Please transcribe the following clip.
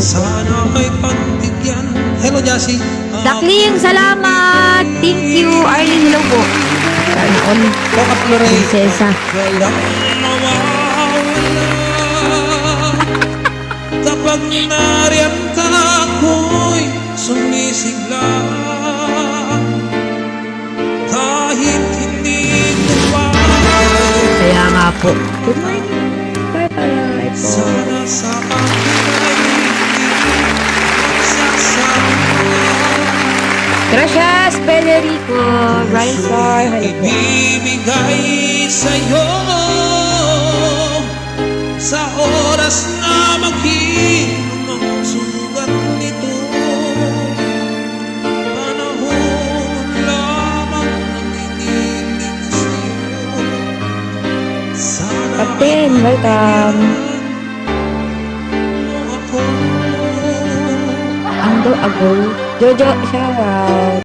Sana ay pagbigyan. Hello, Jassy. Dakling, salamat. Thank you. Arlene, hello po. Sana all. Coca Flore. Prinsesa. Walang mawawala. Kapag nariyan ka, ako'y sumisigla. Kahit hindi ko pa. Kaya nga po. Good morning. Bye-bye po. Sana sa akin ay sasama. Gracias, Federico. Raizar, hello po. Ibibigay sa'yo sa oras na maghihirap ang sugat nito. Panahon lamang ang iniling sa'yo. Sana Captain, welcome. ako. Ando ago. Jojo, shout out.